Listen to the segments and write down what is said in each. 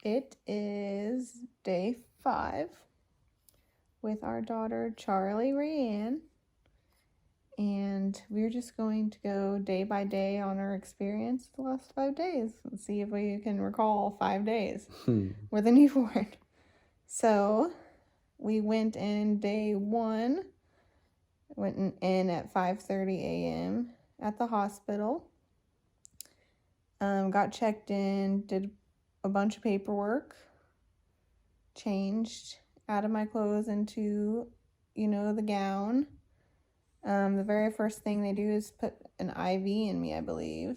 It is day 5 with our daughter Charlie Rayanne, and we're just going to go day by day on our experience the last 5 days and see if we can recall 5 days with a newborn. So we went in day 1, went in at 5:30 a.m. at the hospital, got checked in, did a bunch of paperwork, changed out of my clothes into, the gown. The very first thing they do is put an IV in me, I believe.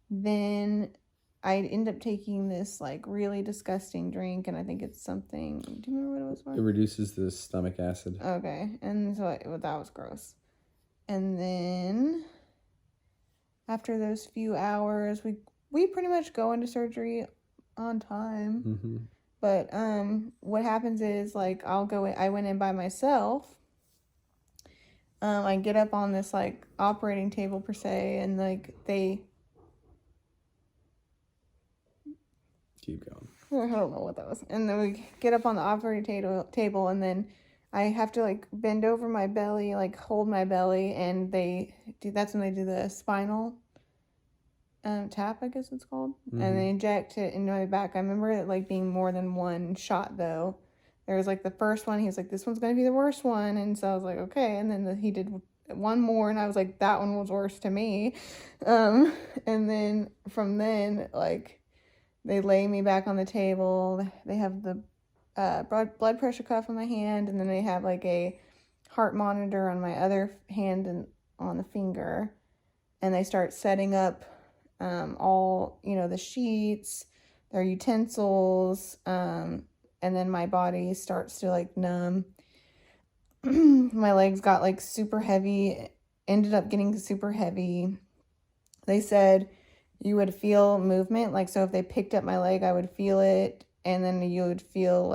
Then I end up taking this really disgusting drink, and I think it's something. Do you remember what it was for? It reduces the stomach acid. Okay, and so that was gross. And then after those few hours, we pretty much go into surgery on time. But what happens is I went in by myself. I get up on this operating table per se, and they keep going. I don't know what that was. And then we get up on the operating table, and then I have to bend over my belly, hold my belly, and that's when they do the spinal tap, I guess it's called. And they inject it into my back. I remember it being more than one shot though. There was the first one, he was this one's gonna be the worst one, and so I was okay. And then he did one more, and I was that one was worse to me. And then from then they lay me back on the table. They have the blood pressure cuff on my hand, and then they have a heart monitor on my other hand and on the finger, and they start setting up all the sheets, their utensils, and then my body starts to numb. My legs got super heavy, ended up getting super heavy. They said you would feel movement, so if they picked up my leg, I would feel it, and then you would feel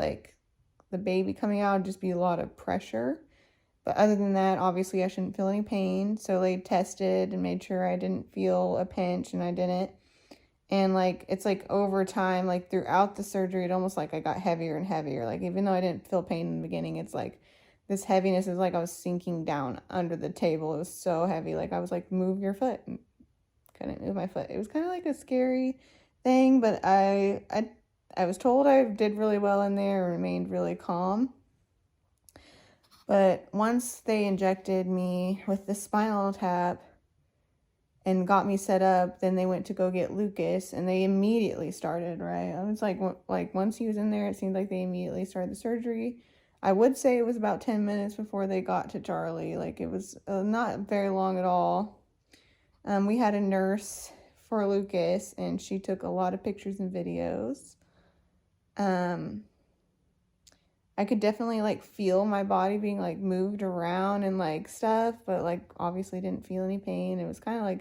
the baby coming out. It'd just be a lot of pressure. But other than that, obviously I shouldn't feel any pain. So they tested and made sure I didn't feel a pinch, and I didn't. And it's over time, throughout the surgery, it almost I got heavier and heavier. Even though I didn't feel pain in the beginning, it's this heaviness is I was sinking down under the table. It was so heavy. I was move your foot. And couldn't move my foot. It was kind of a scary thing, but I was told I did really well in there and remained really calm. But once they injected me with the spinal tap and got me set up, then they went to go get Lucas, and they immediately started, right? I was once he was in there, it seemed like they immediately started the surgery. I would say it was about 10 minutes before they got to Charlie. It was not very long at all. We had a nurse for Lucas, and she took a lot of pictures and videos. I could definitely feel my body being moved around and stuff, but obviously didn't feel any pain. It was kind of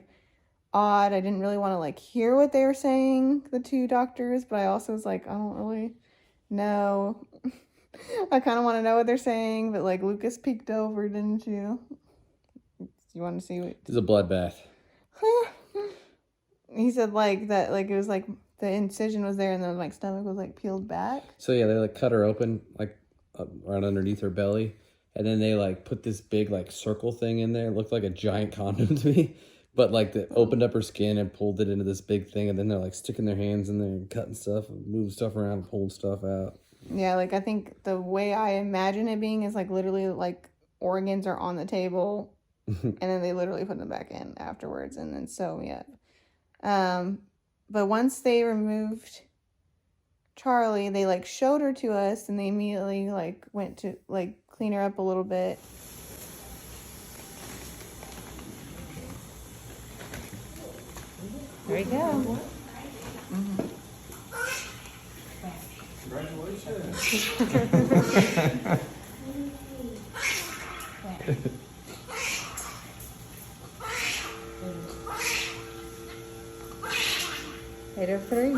odd. I didn't really want to hear what they were saying, the two doctors, but I also was I don't really know. I kind of want to know what they're saying, but Lucas peeked over, didn't you? You want to see what? It's a bloodbath. He said that it was the incision was there, and then my stomach was peeled back. So yeah, they cut her open right underneath her belly, and then they put this big circle thing in there. It looked like a giant condom to me, but they opened up her skin and pulled it into this big thing, and then they're sticking their hands in there and cutting stuff and moving stuff around and pulling stuff out. Yeah, I think the way I imagine it being is literally organs are on the table, and then they literally put them back in afterwards and then sew me up. But once they removed Charlie, they showed her to us, and they immediately went to clean her up a little bit. There you go. Congratulations. Hit her 3.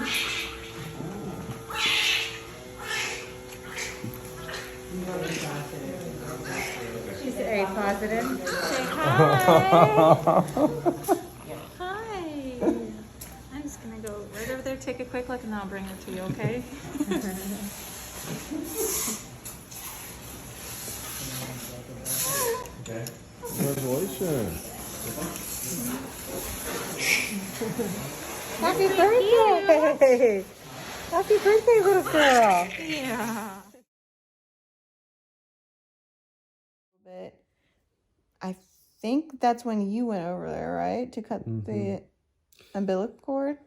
She's A positive. Say hi. Hi. o'clock and I'll bring it to you, okay? Okay. Congratulations. Happy birthday! Happy birthday, little girl! Yeah. But I think that's when you went over there, right? To cut the umbilical cord?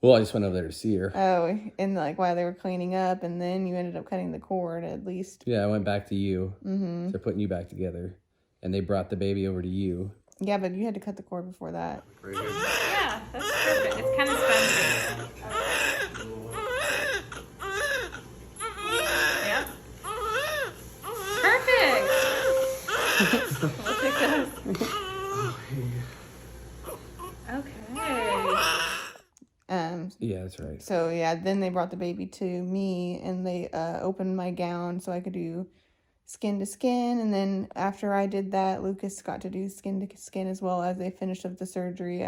Well, I just went over there to see her. Oh, and like while they were cleaning up, and then you ended up cutting the cord at least. Yeah, I went back to you. Mm-hmm. So they're putting you back together. And they brought the baby over to you. Yeah, but you had to cut the cord before that. Yeah, that's perfect. It's kind of spongy. Yeah. Perfect. Look at this. Okay. Yeah, that's right. So yeah, then they brought the baby to me, and they opened my gown so I could do skin to skin, and then after I did that, Lucas got to do skin to skin as well as they finished up the surgery.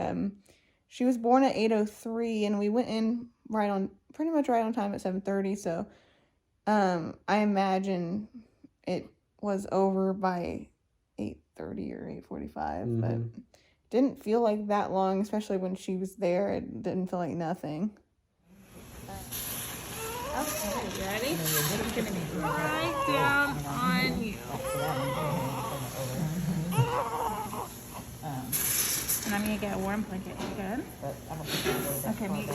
She was born at 8:03, and we went in pretty much right on time at 7:30. So, I imagine it was over by 8:30 or 8:45, but didn't feel like that long, especially when she was there. It didn't feel like nothing. Okay, you ready? I'm gonna be right down on you. And I'm gonna get a warm blanket. You good? Okay, me too.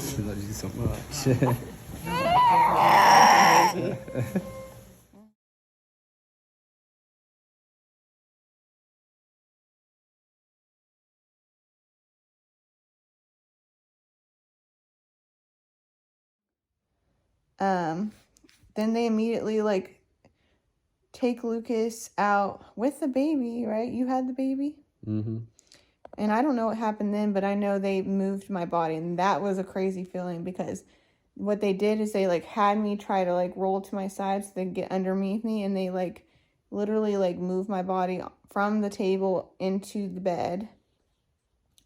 I love you so much. Then they immediately like take Lucas out with the baby, right? You had the baby? Mm-hmm. And I don't know what happened then, but I know they moved my body, and that was a crazy feeling because what they did is they like had me try to like roll to my side so they get underneath me, and they like literally like moved my body from the table into the bed.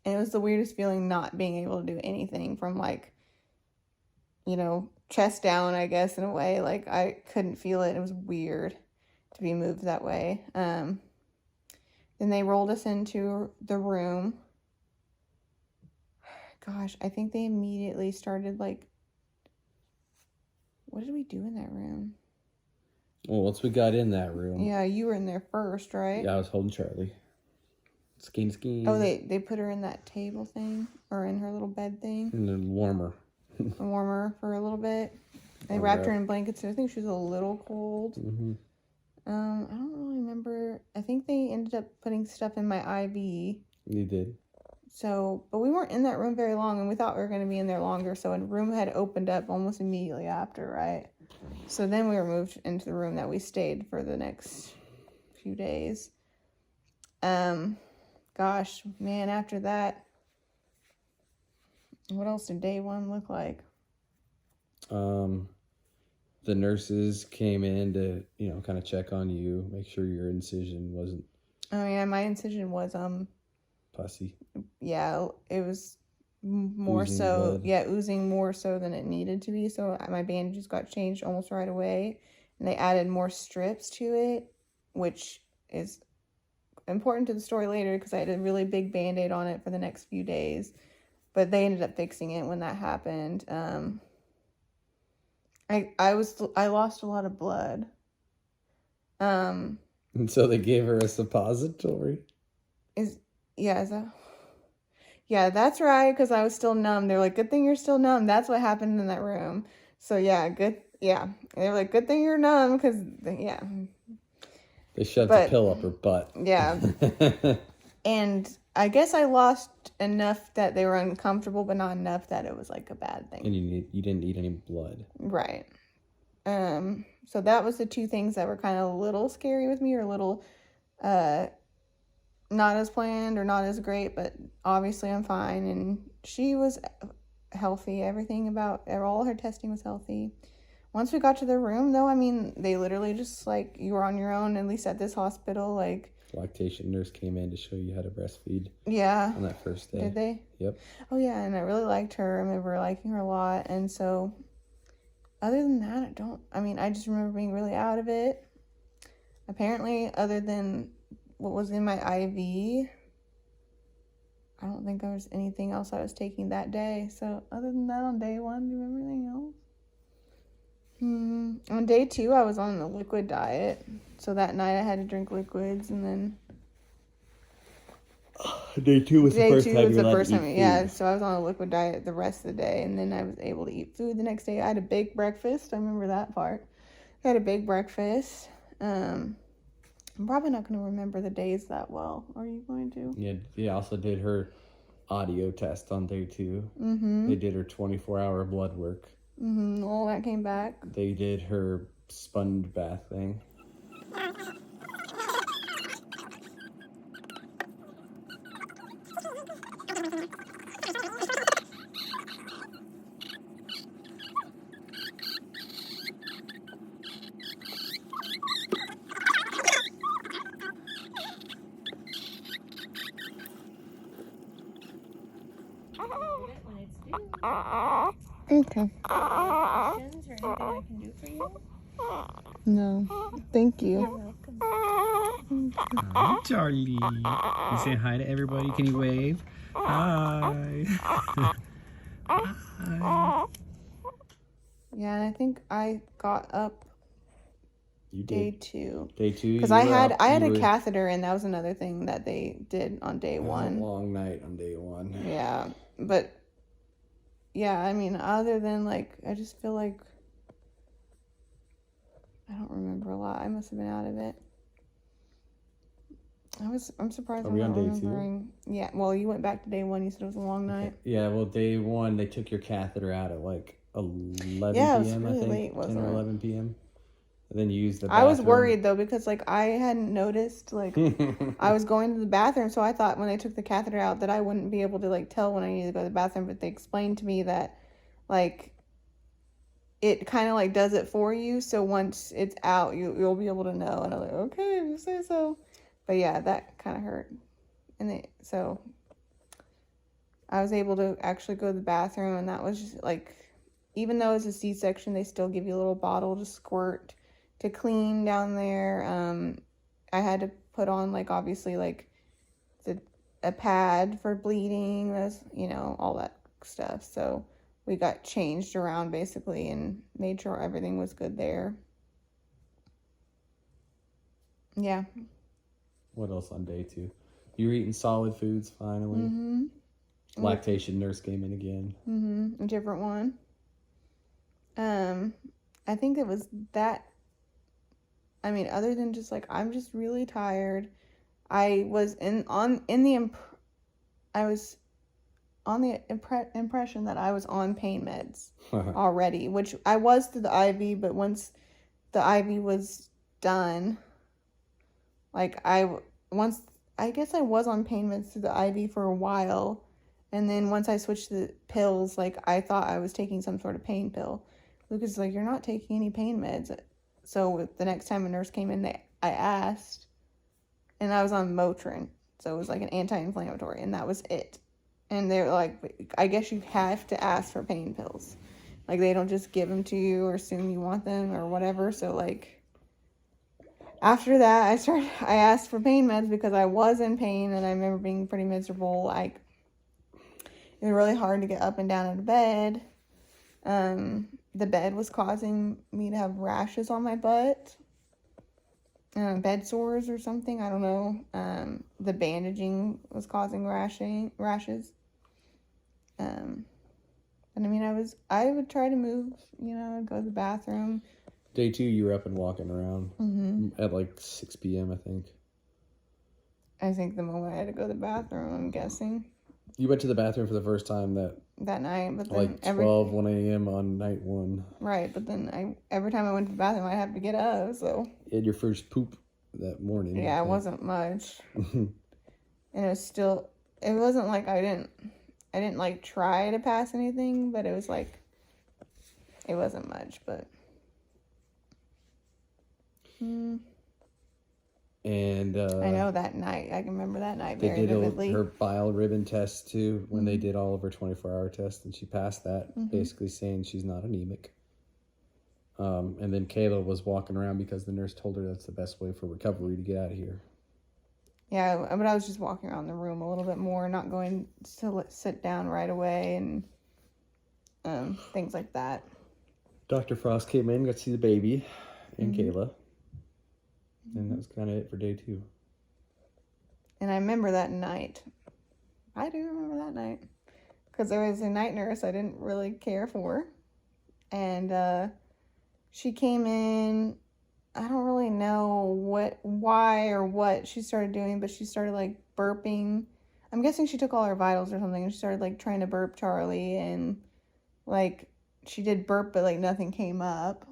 And it was the weirdest feeling not being able to do anything from like, chest down, I guess, in a way. Like I couldn't feel it. It was weird to be moved that way. Then they rolled us into the room. Gosh, I think they immediately started like, what did we do in that room? Well, once we got in that room. Yeah, you were in there first, right? Yeah, I was holding Charlie. Skin. Oh, they put her in that table thing or in her little bed thing. And then warmer. Warm her for a little bit. They wrapped her in blankets. So I think she was a little cold. Mm-hmm. I don't really remember. I think they ended up putting stuff in my IV. You did. So, but we weren't in that room very long, and we thought we were going to be in there longer. So a room had opened up almost immediately after, right? So then we were moved into the room that we stayed for the next few days. Gosh, man, after that, what else did day one look like? The nurses came in to, kind of check on you, make sure your incision wasn't. Oh yeah, my incision was pussy. Yeah, it was more Oozing so. blood. Yeah, oozing more so than it needed to be. So my bandages got changed almost right away, and they added more strips to it, which is important to the story later because I had a really big Band-Aid on it for the next few days. But they ended up fixing it when that happened. I lost a lot of blood. And so they gave her a suppository. Yeah, that's right, because I was still numb. They're like, good thing you're still numb. That's what happened in that room. So yeah, they're like, good thing you're numb, because yeah. They shoved the pill up her butt. Yeah. And I guess I lost enough that they were uncomfortable, but not enough that it was like a bad thing. And you didn't need any blood. Right. So that was the two things that were kind of a little scary with me, or a little not as planned or not as great, but obviously I'm fine. And she was healthy. Everything about all her testing was healthy. Once we got to the room, though, I mean, they literally just, like, you were on your own, at least at this hospital, like... Lactation nurse came in to show you how to breastfeed. Yeah. On that first day. Did they? Yep. Oh, yeah, and I really liked her. I remember liking her a lot, and so... Other than that, I just remember being really out of it. Apparently, other than what was in my IV, I don't think there was anything else I was taking that day. So, other than that, on day 1, do you remember anything else? On day 2, I was on the liquid diet. So that night I had to drink liquids, and then... Day 2 was the first time you were allowed to eat food. Yeah, so I was on a liquid diet the rest of the day, and then I was able to eat food the next day. I had a big breakfast. I remember that part. I had a big breakfast. I'm probably not going to remember the days that well. Are you going to? Yeah, they also did her audio test on day 2. Mm-hmm. They did her 24-hour blood work. Mm-hmm. All that came back. They did her sponge bath thing. When it's due. Okay. Questions or anything I can do for you? No. Thank you. You're welcome. Hi, Charlie. You say hi to everybody. Can you wave? Hi. Hi. Yeah, and I think I got up You day did. 2. Day 2. Because I had a catheter, and that was another thing that they did on day 1. A long night on day 1. Yeah, but yeah, I mean, other than like, I just feel like I don't remember a lot. I must have been out of it. I'm surprised. Are we on day 2? Remembering. Yeah, well, you went back to day 1. You said it was a long night. Yeah, well, day 1 they took your catheter out at like 11 Yeah, it was p.m. really I think, late, 10 wasn't or it? 11 p.m. And then you used the I was bathroom. worried though because like I hadn't noticed like I was going to the bathroom, so I thought when they took the catheter out that I wouldn't be able to like tell when I needed to go to the bathroom, but they explained to me that like it kind of like does it for you, so once it's out you'll be able to know. And I was like, okay, you say so. But yeah, that kind of hurt. And so I was able to actually go to the bathroom, and that was just like, even though it's a C-section, they still give you a little bottle to squirt to clean down there. I had to put on like obviously like a pad for bleeding, all that stuff. So we got changed around basically and made sure everything was good there. Yeah. What else on day 2? You were eating solid foods finally. Mm-hmm. Lactation nurse came in again. Mm-hmm. A different one. I think it was that. I mean, other than just like I'm just really tired. I was on the impression that I was on pain meds already, which I was through the IV, but once the IV was done, like I guess I was on pain meds through the IV for a while, and then once I switched to the pills, like I thought I was taking some sort of pain pill. Lucas is like, you're not taking any pain meds. So the next time a nurse came in, I asked, and I was on Motrin, so it was like an anti-inflammatory, and that was it. And they're like, I guess you have to ask for pain pills. Like, they don't just give them to you or assume you want them or whatever. So, like, after that, I asked for pain meds because I was in pain, and I remember being pretty miserable. Like, it was really hard to get up and down out of bed. The bed was causing me to have rashes on my butt. Bed sores or something, I don't know. The bandaging was causing rashes. But I mean, I would try to move, I'd go to the bathroom. Day 2, you were up and walking around at like 6 p.m., I think. I think the moment I had to go to the bathroom, I'm guessing. You went to the bathroom for the first time that night, but then like 1 a.m. on night 1. Right, but then every time I went to the bathroom, I'd have to get up, so. You had your first poop that morning. Yeah, it wasn't much. and it wasn't like I didn't like try to pass anything, but it was like, it wasn't much, but. And I know that night. I can remember that night they very did vividly. her bile ribbon test too when they did all of her 24-hour tests, and she passed that, basically saying she's not anemic. And then Kayla was walking around because the nurse told her that's the best way for recovery to get out of here. Yeah, but I was just walking around the room a little bit more, not going to sit down right away and things like that. Dr. Frost came in, got to see the baby and Kayla. And that was kind of it for day 2. And I remember that night. I do remember that night. Because there was a night nurse I didn't really care for. And she came in. I don't really know why or what she started doing, but she started like burping. I'm guessing she took all her vitals or something, and she started like trying to burp Charlie, and like she did burp, but like nothing came up.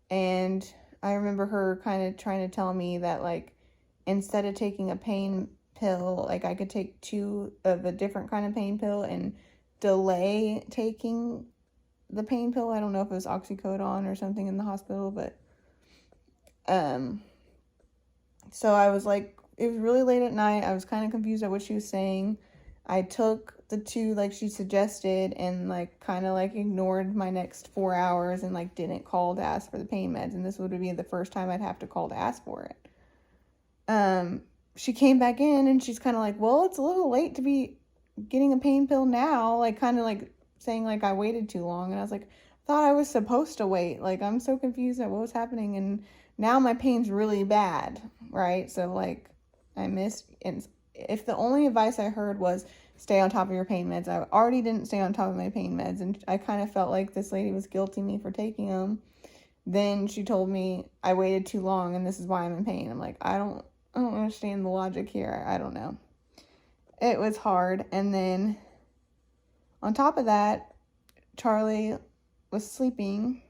And I remember her kind of trying to tell me that like instead of taking a pain pill, like I could take 2 of a different kind of pain pill and delay taking the pain pill. I don't know if it was oxycodone or something in the hospital, but so I was like, it was really late at night. I was kind of confused at what she was saying. I took the 2 like she suggested and like kind of like ignored my next 4 hours and like didn't call to ask for the pain meds, and this would be the first time I'd have to call to ask for it. She came back in and she's kind of like, well, it's a little late to be getting a pain pill now, like kind of like saying like I waited too long. And I was like, I thought I was supposed to wait. Like I'm so confused at what was happening, and now my pain's really bad, right? So like I missed, and if the only advice I heard was stay on top of your pain meds, I already didn't stay on top of my pain meds, and I kind of felt like this lady was guilting me for taking them. Then she told me I waited too long and this is why I'm in pain. I'm like, I don't understand the logic here. I don't know. It was hard. And then on top of that, Charlie was sleeping.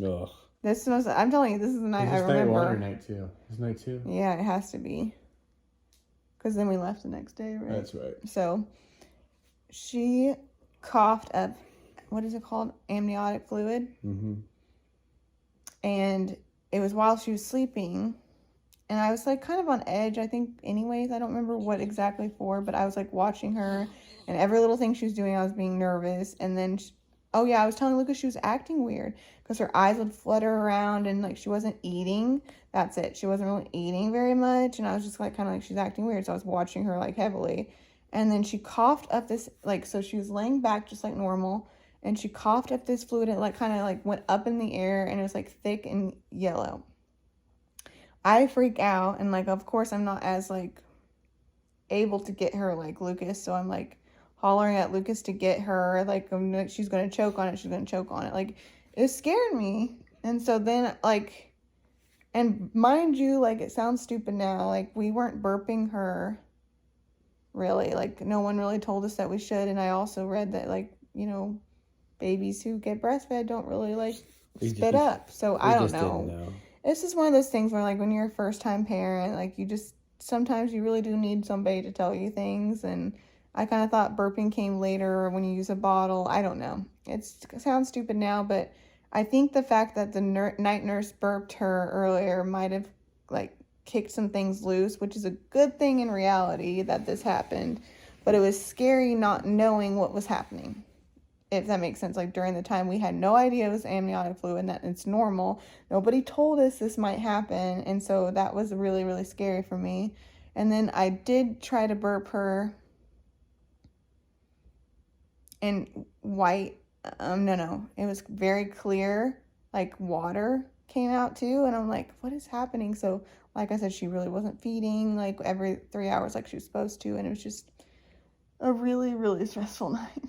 Ugh. I'm telling you, this is the night I remember. Night 2. It's night 2. Yeah, it has to be. Because then we left the next day, right? That's right. So she coughed up, what is it called? Amniotic fluid. And it was while she was sleeping. And I was like kind of on edge, I think, anyways. I don't remember what exactly for, but I was like watching her, and every little thing she was doing, I was being nervous. And then, I was telling Lucas she was acting weird because her eyes would flutter around and like she wasn't eating. That's it. She wasn't really eating very much. And I was just like, kind of like, she's acting weird. So I was watching her like heavily. And then she coughed up this, like, so she was laying back just like normal. And she coughed up this fluid and like kind of like went up in the air, and it was like thick and yellow. I freak out, and like of course I'm not as like able to get her like Lucas, so I'm like hollering at Lucas to get her, like she's gonna choke on it, like it scared me. And so then like, and mind you, like it sounds stupid now, like we weren't burping her really, like no one really told us that we should. And I also read that like, babies who get breastfed don't really like spit up, so I don't know. It's just one of those things where, like, when you're a first-time parent, like, sometimes you really do need somebody to tell you things, and I kind of thought burping came later when you use a bottle. I don't know. It sounds stupid now, but I think the fact that the night nurse burped her earlier might have, like, kicked some things loose, which is a good thing in reality that this happened, but it was scary not knowing what was happening. If that makes sense. Like during the time we had no idea it was amniotic fluid and that it's normal. Nobody told us this might happen. And so that was really, really scary for me. And then I did try to burp her in white. No. It was very clear, like water came out too. And I'm like, what is happening? So like I said, she really wasn't feeding like every 3 hours like she was supposed to. And it was just a really, really stressful night.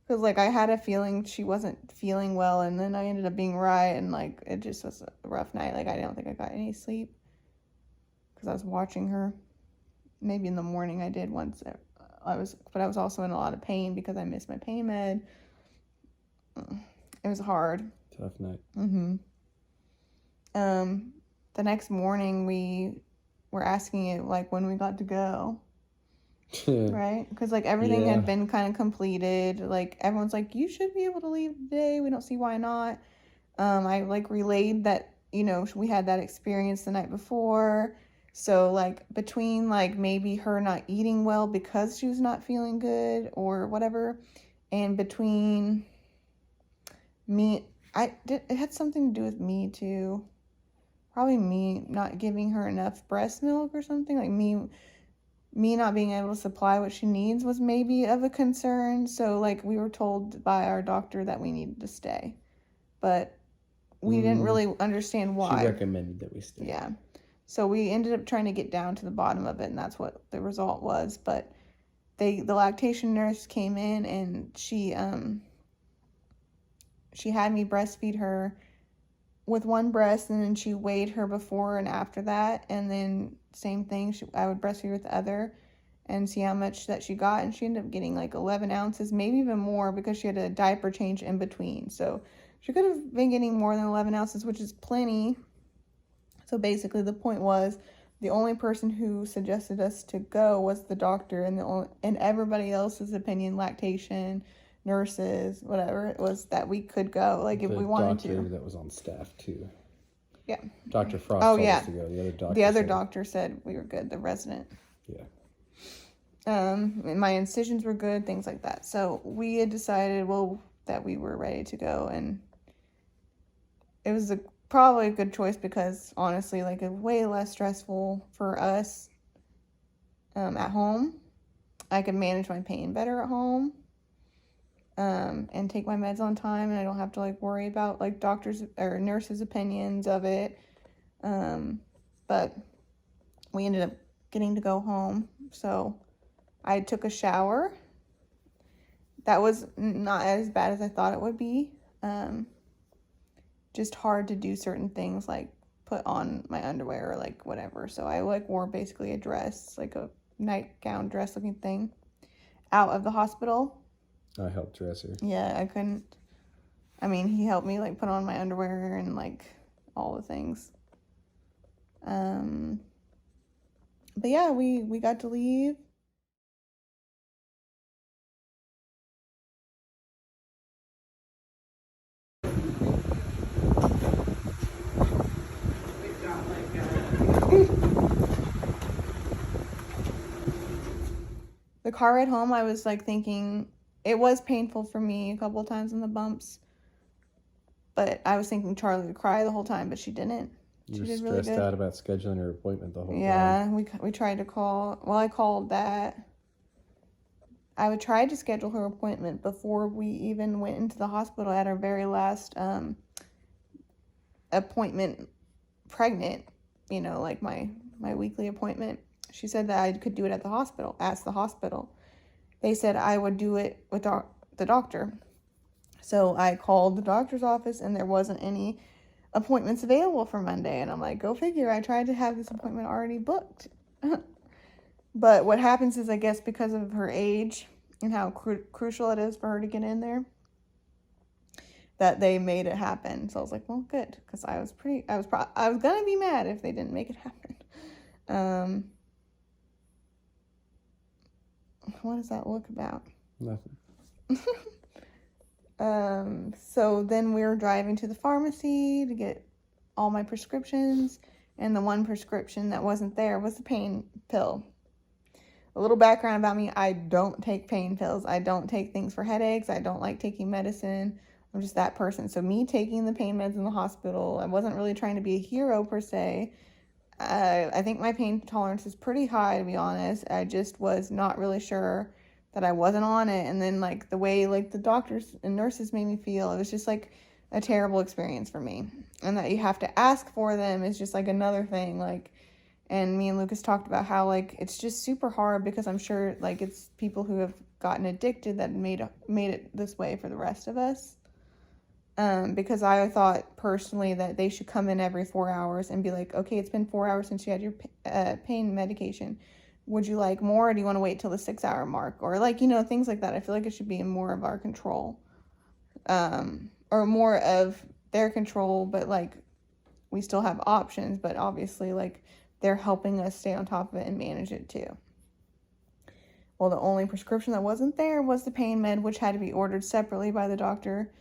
Because, like, I had a feeling she wasn't feeling well, and then I ended up being right, and, like, it just was a rough night. Like, I don't think I got any sleep because I was watching her. Maybe in the morning I did once. But I was also in a lot of pain because I missed my pain med. It was hard. Tough night. The next morning we were asking it like when we got to go. Right? Because like everything had been kind of completed. Like everyone's like, you should be able to leave today. We don't see why not. I like relayed that, you know, we had that experience the night before. So like between like maybe her not eating well because she was not feeling good or whatever, and between me, it had something to do with me too. Probably me not giving her enough breast milk or something. Like me not being able to supply what she needs was maybe of a concern. So like we were told by our doctor that we needed to stay, but we didn't really understand why. She recommended that we stay. Yeah. So we ended up trying to get down to the bottom of it, and that's what the result was. But the lactation nurse came in, and she had me breastfeed her with one breast, and then she weighed her before and after that, and then same thing, I would breastfeed with the other and see how much that she got, and she ended up getting like 11 ounces, maybe even more, because she had a diaper change in between. So she could have been getting more than 11 ounces, which is plenty. So basically the point was, the only person who suggested us to go was the doctor, and everybody else's opinion, lactation, nurses, whatever, it was that we could go, like if we wanted to. The doctor that was on staff too. Yeah. Dr. Frost told us to go. The other doctor said we were good, the resident. Yeah. And my incisions were good, things like that. So we had decided, that we were ready to go, and it was probably a good choice because honestly, like, it's way less stressful for us at home. I could manage my pain better at home. And take my meds on time, and I don't have to like worry about like doctors or nurses' opinions of it. But we ended up getting to go home, so I took a shower. That was not as bad as I thought it would be. Just hard to do certain things, like put on my underwear or like whatever. So I like wore basically a dress, like a nightgown dress looking thing, out of the hospital. I helped dress her. Yeah, I couldn't. I mean, he helped me like put on my underwear and like all the things. But yeah, we got to leave. The car ride home, I was like thinking, it was painful for me a couple of times in the bumps, but I was thinking Charlie would cry the whole time, but she didn't. You were stressed out about scheduling her appointment the whole time. Yeah, we tried to call. Well, I called that. I would try to schedule her appointment before we even went into the hospital at our very last appointment, pregnant, you know, like my weekly appointment. She said that I could do it at the hospital. Ask the hospital. They said I would do it with the doctor. So I called the doctor's office, and there wasn't any appointments available for Monday. And I'm like, go figure. I tried to have this appointment already booked. But what happens is, I guess because of her age and how crucial it is for her to get in there, that they made it happen. So I was like, well, good, because I was gonna be mad if they didn't make it happen. What does that look about? Nothing. So then we were driving to the pharmacy to get all my prescriptions, and the one prescription that wasn't there was the pain pill. A little background about me: I don't take pain pills. I don't take things for headaches. I don't like taking medicine. I'm just that person. So me taking the pain meds in the hospital, I wasn't really trying to be a hero per se. I think my pain tolerance is pretty high, to be honest. I just was not really sure that I wasn't on it. And then like the way like the doctors and nurses made me feel, it was just like a terrible experience for me. And that you have to ask for them is just like another thing. Like, and me and Lucas talked about how like it's just super hard, because I'm sure like it's people who have gotten addicted that made it this way for the rest of us. Because I thought personally that they should come in every 4 hours and be like, okay, it's been 4 hours since you had your pain medication. Would you like more, or do you want to wait till the 6 hour mark? Or like, you know, things like that. I feel like it should be in more of our control, or more of their control, but like we still have options. But obviously like they're helping us stay on top of it and manage it too. Well, the only prescription that wasn't there was the pain med, which had to be ordered separately by the doctor.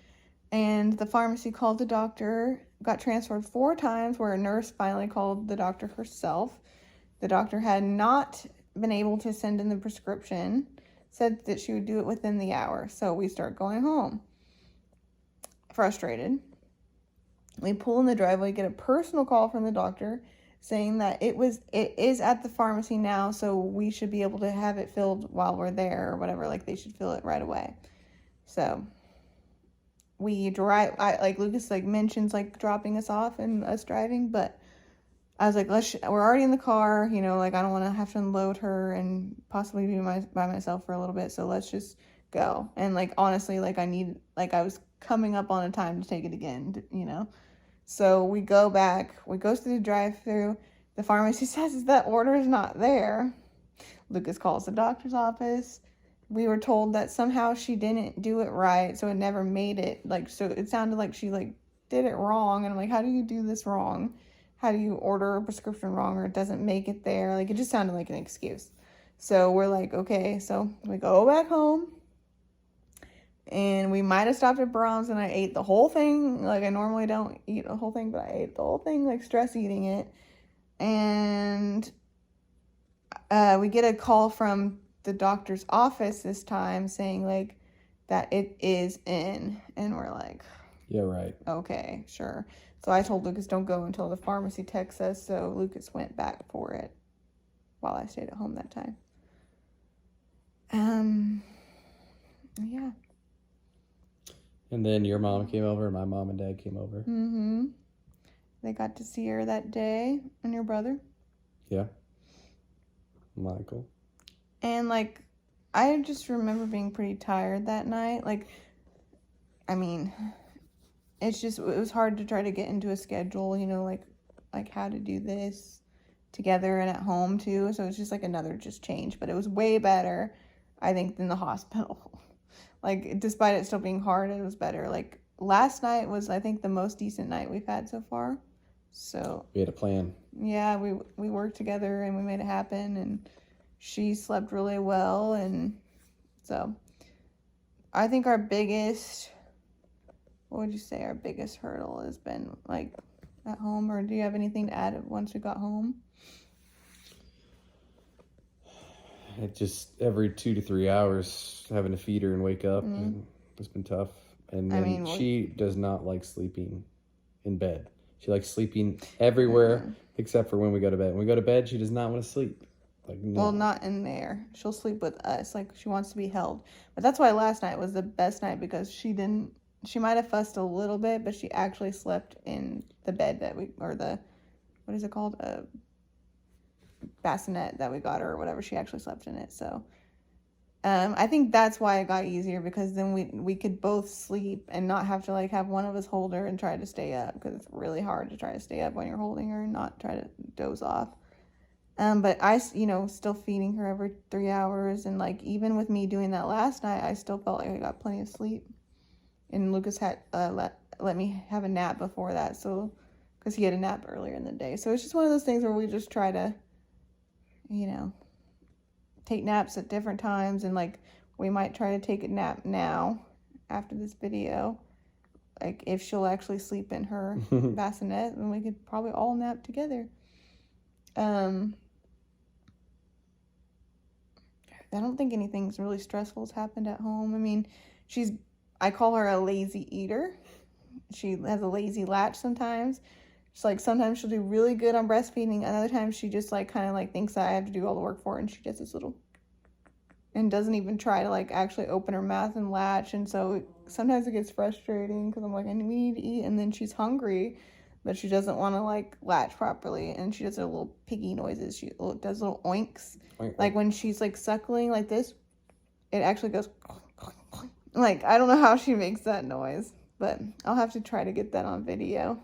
And the pharmacy called the doctor, got transferred 4 times, where a nurse finally called the doctor herself. The doctor had not been able to send in the prescription, said that she would do it within the hour. So we start going home. Frustrated. We pull in the driveway, get a personal call from the doctor saying that it is at the pharmacy now, so we should be able to have it filled while we're there or whatever. Like, they should fill it right away. So we drive. Lucas mentions dropping us off and us driving, but I was like, we're already in the car, I don't want to have to unload her and possibly be by myself for a little bit, so let's just go. And honestly, I was coming up on a time to take it again, So we go back, we go through the drive-thru. The pharmacy says that order is not there. Lucas calls the doctor's office. We were told that somehow she didn't do it right, so it never made it. So it sounded like she did it wrong. And I'm like, how do you do this wrong? How do you order a prescription wrong or it doesn't make it there? It just sounded like an excuse. So we're like, okay. So we go back home. And we might have stopped at Brahms, and I ate the whole thing. I normally don't eat the whole thing, but I ate the whole thing, stress eating it. And we get a call from the doctor's office this time saying, that it is in. And we're like, yeah, right. Okay, sure. So I told Lucas, don't go until the pharmacy texts us. So Lucas went back for it while I stayed at home that time. Yeah. And then your mom came over, and my mom and dad came over. Mm-hmm. They got to see her that day, and your brother. Yeah. Michael. And, I just remember being pretty tired that night. It was hard to try to get into a schedule, how to do this together and at home, too. So it's just, another change. But it was way better, I think, than the hospital. Despite it still being hard, it was better. Last night was, I think, the most decent night we've had so far. So we had a plan. Yeah, we worked together and we made it happen, and she slept really well. And so I think our biggest, what would you say our biggest hurdle has been, at home? Or do you have anything to add once we got home? It just every 2 to 3 hours having to feed her and wake up. Mm-hmm. It's been tough. And then she does not like sleeping in bed. She likes sleeping everywhere except for when we go to bed. When we go to bed, she does not want to sleep. No. Well, not in there. She'll sleep with us. She wants to be held. But that's why last night was the best night, because she might have fussed a little bit, but she actually slept in the bed what is it called? Bassinet that we got her or whatever. She actually slept in it. So I think that's why it got easier, because then we could both sleep and not have to have one of us hold her and try to stay up, because it's really hard to try to stay up when you're holding her and not try to doze off. But I still feeding her every 3 hours, and even with me doing that last night, I still felt like I got plenty of sleep. And Lucas had let me have a nap before that, so because he had a nap earlier in the day. So it's just one of those things where we just try to take naps at different times, and we might try to take a nap now after this video, if she'll actually sleep in her bassinet, then we could probably all nap together. I don't think anything's really stressful has happened at home. I call her a lazy eater. She has a lazy latch sometimes. It's sometimes she'll do really good on breastfeeding. Another time she just thinks that I have to do all the work for her, and she does this little, and doesn't even try to actually open her mouth and latch. And so sometimes it gets frustrating, because I'm we need to eat, and then she's hungry, but she doesn't want to latch properly, and she does her little piggy noises. She does little oinks. Oink. When she's suckling like this, it actually goes I don't know how she makes that noise, but I'll have to try to get that on video.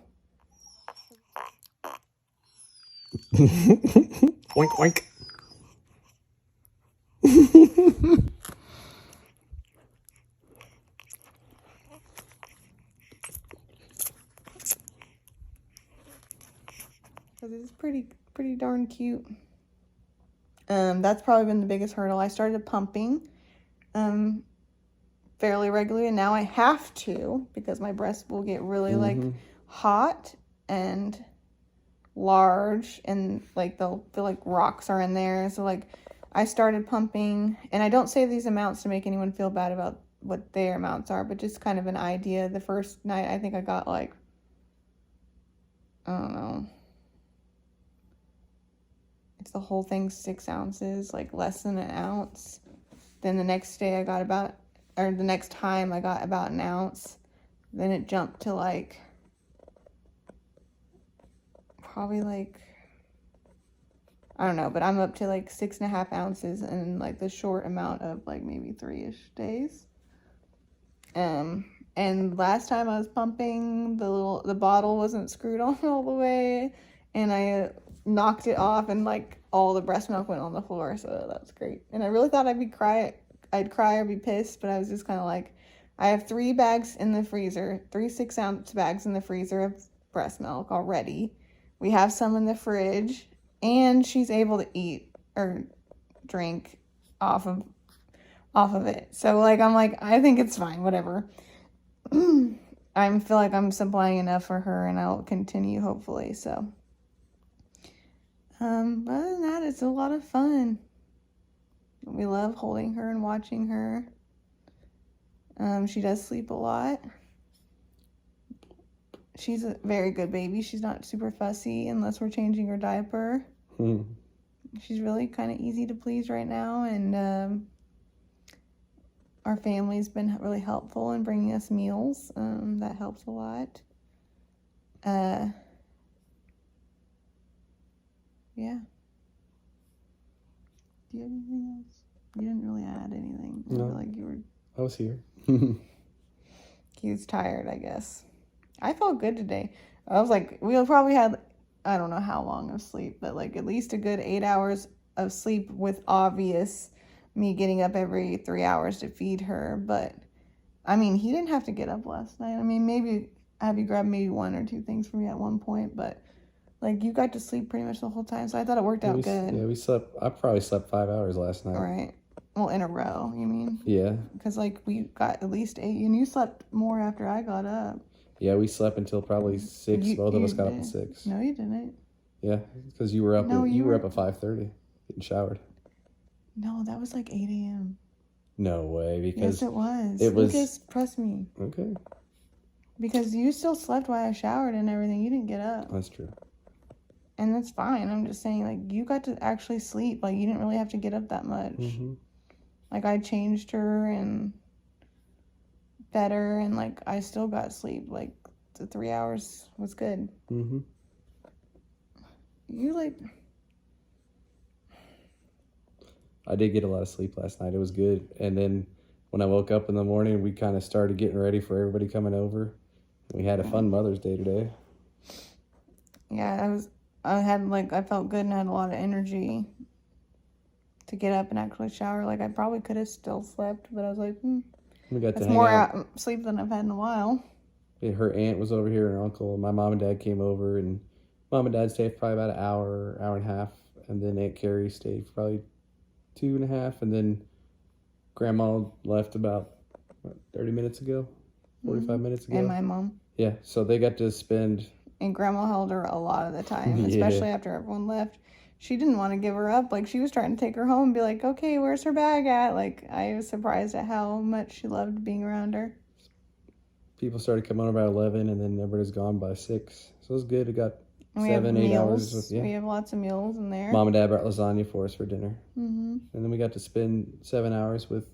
Oink, oink. Because it's pretty pretty darn cute. That's probably been the biggest hurdle. I started pumping fairly regularly, and now I have to because my breasts will get really like hot and large, and like they'll feel like rocks are in there. So like I started pumping, and I don't say these amounts to make anyone feel bad about what their amounts are, but just kind of an idea. The first night I think I got like, I don't know, it's the whole thing 6 ounces, like less than an ounce. Then the next day I got about, or the next time I got about an ounce. Then it jumped to like probably like, I don't know, but I'm up to like 6.5 ounces in like the short amount of like maybe 3-ish days. And last time I was pumping, the bottle wasn't screwed on all the way, and I knocked it off, and like all the breast milk went on the floor. So that's great. And I really thought I'd cry or be pissed, but I was just kind of like, I have 3 bags in the freezer, 3 6-ounce bags in the freezer of breast milk already. We have some in the fridge, and she's able to eat or drink off of it. So like I'm like, I think it's fine, whatever. I feel like I'm supplying enough for her, and I'll continue hopefully. So but other than that, it's a lot of fun. We love holding her and watching her. She does sleep a lot. She's a very good baby. She's not super fussy unless we're changing her diaper. She's really kind of easy to please right now, and our family's been really helpful in bringing us meals. That helps a lot. Yeah. Do you have anything else? You didn't really add anything. I feel like you were... I was here. He was tired, I guess. I felt good today. I was like, we probably had, I don't know how long of sleep, but like at least a good 8 hours of sleep, with obvious me getting up every 3 hours to feed her. But I mean, he didn't have to get up last night. I mean, maybe Abby grabbed maybe 1 or 2 things for me at one point, but like you got to sleep pretty much the whole time. So I thought it worked out good. Yeah, we slept. I probably slept 5 hours last night. Right. Well, in a row, you mean? Yeah. Because like we got at least 8, and you slept more after I got up. Yeah, we slept until probably 6. Both of us got up at 6. No, you didn't. Yeah, because you were up. No, you were up at 5:30, getting showered. No, that was like 8 a.m. No way, because yes, it was. It was. Lucas, trust me. Okay. Because you still slept while I showered and everything. You didn't get up. That's true. And that's fine. I'm just saying, like, you got to actually sleep. Like, you didn't really have to get up that much. Mm-hmm. Like, I changed her and fed her, and like I still got sleep. Like, the 3 hours was good. Mm-hmm. You like... I did get a lot of sleep last night. It was good. And then when I woke up in the morning, we kind of started getting ready for everybody coming over. We had a fun Mother's Day today. Yeah, I felt good and had a lot of energy to get up and actually shower. Like, I probably could have still slept, but I was like, We got to that's hang more out. sleep than I've had in a while. Yeah, her aunt was over here and her uncle. My mom and dad came over, and mom and dad stayed for probably about an hour, hour and a half. And then Aunt Carrie stayed for probably 2.5. And then Grandma left about 30 minutes ago, 45 minutes ago. And my mom. Yeah, so they got to spend... And Grandma held her a lot of the time, Yeah. especially after everyone left. She didn't want to give her up. Like, she was trying to take her home and be like, okay, where's her bag at? Like, I was surprised at how much she loved being around her. People started coming over at 11, and then everybody's gone by 6. So it was good. It got And 7, 8 meals. hours. With, yeah. We have lots of meals in there. Mom and Dad brought lasagna for us for dinner. Mm-hmm. And then we got to spend 7 hours with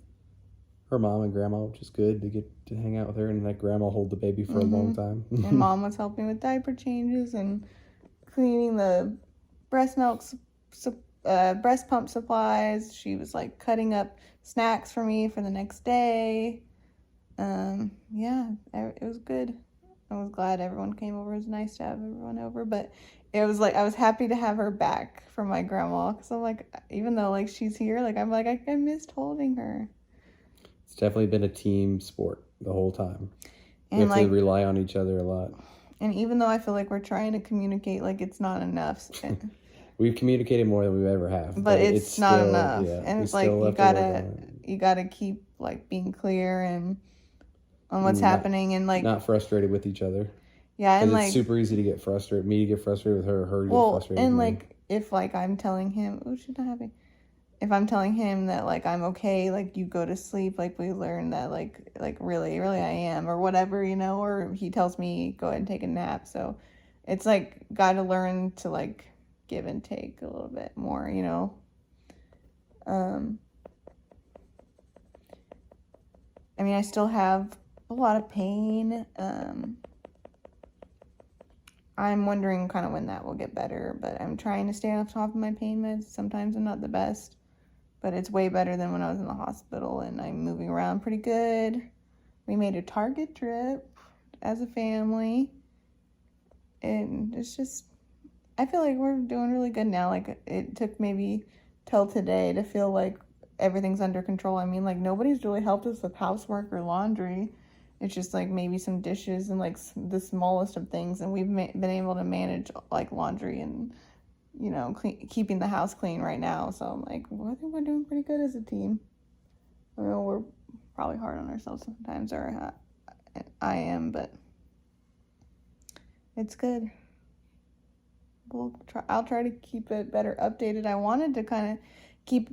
her mom and Grandma, which is good to get to hang out with her and let Grandma hold the baby for a long time. And Mom was helping with diaper changes and cleaning the breast milk, breast pump supplies. She was like cutting up snacks for me for the next day. Yeah, it was good. I was glad everyone came over. It was nice to have everyone over, but it was like I was happy to have her back from my grandma, because I'm like, even though like she's here, like I'm like I missed holding her. It's definitely been a team sport the whole time. And we have like, to rely on each other a lot. And even though I feel like we're trying to communicate, like it's not enough. We've communicated more than we ever have, but it's not still, enough. yeah, And we it's like still you have to work on gotta it. keep like being clear and on what's Not- happening, and like Not frustrated with each other. yeah, and Because it's like super easy to get frustrated. Me to get frustrated with her to get well, frustrated and with me. like if like I'm telling him, oh, she's not happy. If I'm telling him that like I'm okay, like you go to sleep, like we learn that like really really I am or whatever, you know, or he tells me go ahead and take a nap. So it's like got to learn to like give and take a little bit more, you know. I mean, I still have a lot of pain. I'm wondering kind of when that will get better, but I'm trying to stay on top of my pain meds. Sometimes I'm not the best, but it's way better than when I was in the hospital, and I'm moving around pretty good. We made a Target trip as a family, and it's just, I feel like we're doing really good now. Like, it took maybe till today to feel like everything's under control. I mean, like, nobody's really helped us with housework or laundry. It's just like maybe some dishes and like the smallest of things, and we've been able to manage like laundry and, you know, keeping the house clean right now. So I'm like, well, I think we're doing pretty good as a team. I know we're probably hard on ourselves sometimes, or I am, but it's good. I'll try to keep it better updated. I wanted to kind of keep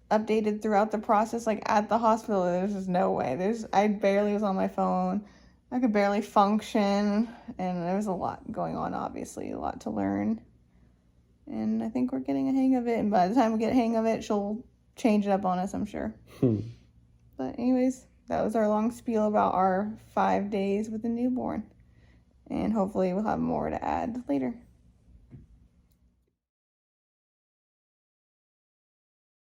updated throughout the process, like at the hospital. There's just no way. I barely was on my phone. I could barely function, and there was a lot going on, obviously, a lot to learn. And I think we're getting a hang of it, and by the time we get a hang of it, she'll change it up on us, I'm sure. But anyways, that was our long spiel about our 5 days with a newborn. And hopefully we'll have more to add later.